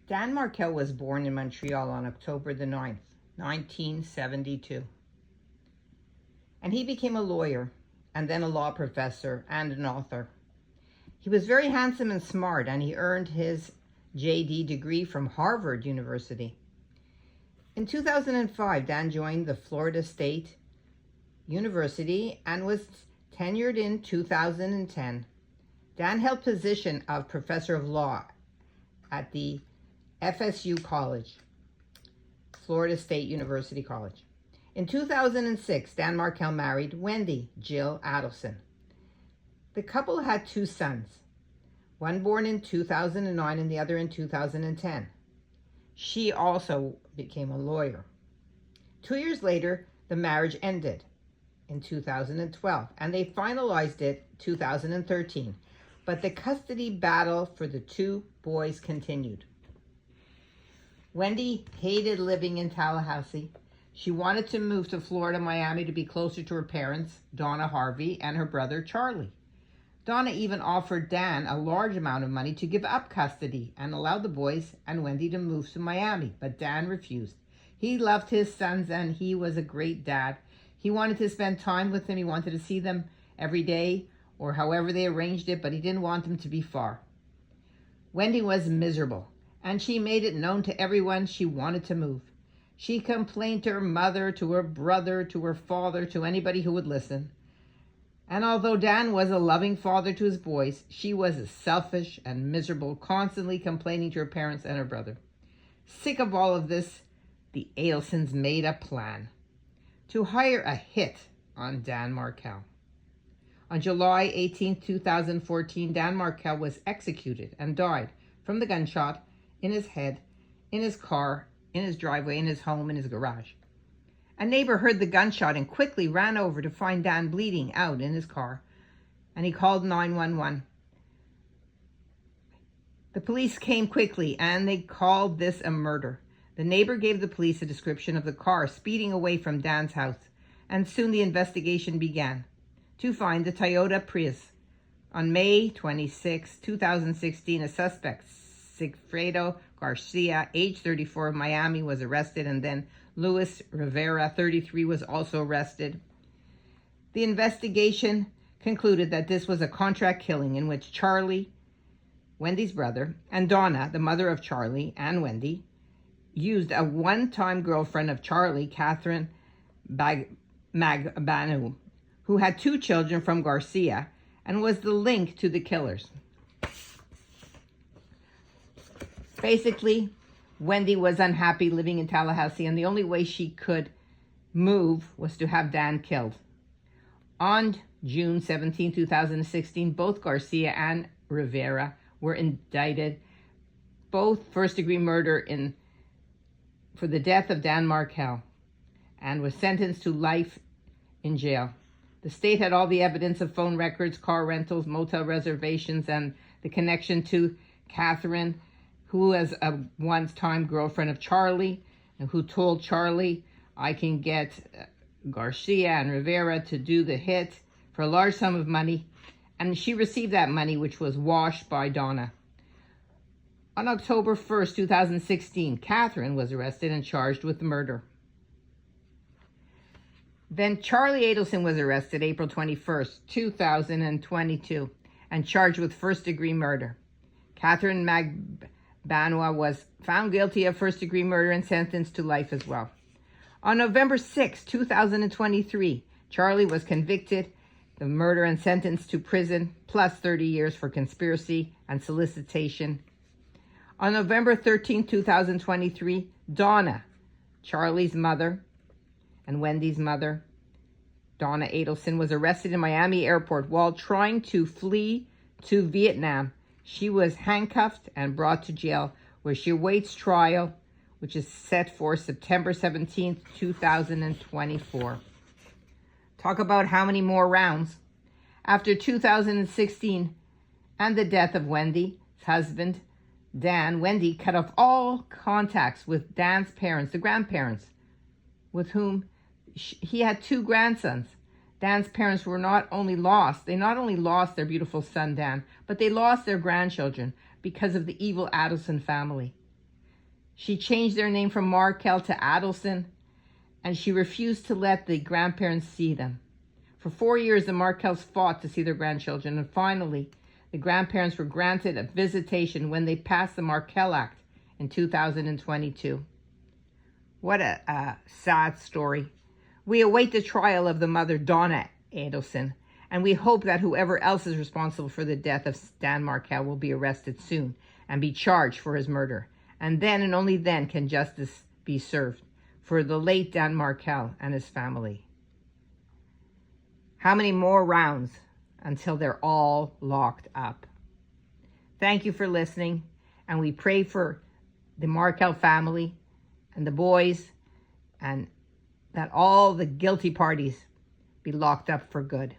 Dan Markel was born in Montreal on October the 9th, 1972. And he became a lawyer and then a law professor and an author. He was very handsome and smart, and he earned his JD degree from Harvard University. In 2005, Dan joined the Florida State University and was tenured in 2010. Dan held position of professor of law at the FSU College, Florida State University College. In 2006, Dan Markel married Wendy Jill Adelson. The couple had two sons, one born in 2009 and the other in 2010. She also became a lawyer. 2 years later, the marriage ended in 2012, and they finalized it 2013. But the custody battle for the two boys continued. Wendy hated living in Tallahassee. She wanted to move to Florida, Miami, to be closer to her parents, Donna Harvey, and her brother, Charlie. Donna even offered Dan a large amount of money to give up custody and allow the boys and Wendy to move to Miami, but Dan refused. He loved his sons and he was a great dad. He wanted to spend time with them. He wanted to see them every day or however they arranged it, but he didn't want them to be far. Wendy was miserable, and she made it known to everyone she wanted to move. She complained to her mother, to her brother, to her father, to anybody who would listen. And although Dan was a loving father to his boys, she was selfish and miserable, constantly complaining to her parents and her brother. Sick of all of this, the Adelsons made a plan to hire a hit on Dan Markel. On July 18, 2014, Dan Markel was executed and died from the gunshot in his head, in his car, in his driveway, in his home, in his garage. A neighbor heard the gunshot and quickly ran over to find Dan bleeding out in his car, and he called 911. The police came quickly, and they called this a murder. The neighbor gave the police a description of the car speeding away from Dan's house, and soon the investigation began to find the Toyota Prius. On May 26, 2016, a suspect, Sigfredo Garcia, age 34, of Miami, was arrested, and then Luis Rivera, 33, was also arrested. The investigation concluded that this was a contract killing in which Charlie, Wendy's brother, and Donna, the mother of Charlie and Wendy, used a one-time girlfriend of Charlie, Katherine Magbanu, who had two children from Garcia and was the link to the killers. Basically, Wendy was unhappy living in Tallahassee, and the only way she could move was to have Dan killed. On June 17, 2016, both Garcia and Rivera were indicted, both first-degree murder for the death of Dan Markel, and was sentenced to life in jail. The state had all the evidence of phone records, car rentals, motel reservations, and the connection to Katherine, who was a once-time girlfriend of Charlie, and who told Charlie, I can get Garcia and Rivera to do the hit for a large sum of money. And she received that money, which was washed by Donna. On October 1st, 2016, Katherine was arrested and charged with murder. Then Charlie Adelson was arrested April 21st, 2022, and charged with first-degree murder. Katherine Magbanu was found guilty of first-degree murder and sentenced to life as well. On November 6, 2023, Charlie was convicted of murder and sentenced to prison plus 30 years for conspiracy and solicitation. On November 13, 2023, Donna, Charlie's mother and Wendy's mother, Donna Adelson, was arrested in Miami airport while trying to flee to Vietnam. She was handcuffed and brought to jail, where she awaits trial, which is set for September 17th, 2024. Talk about how many more rounds. After 2016 and the death of Wendy's husband, Dan, Wendy cut off all contacts with Dan's parents, the grandparents, with whom he had two grandsons. Dan's parents were not only lost their beautiful son, Dan, but they lost their grandchildren because of the evil Adelson family. She changed their name from Markel to Adelson, and she refused to let the grandparents see them. For 4 years, the Markels fought to see their grandchildren, and finally, the grandparents were granted a visitation when they passed the Markel Act in 2022. What a sad story. We await the trial of the mother, Donna Adelson, and we hope that whoever else is responsible for the death of Dan Markel will be arrested soon and be charged for his murder. And then and only then can justice be served for the late Dan Markel and his family. How many more rounds until they're all locked up? Thank you for listening, and we pray for the Markel family and the boys, and that all the guilty parties be locked up for good.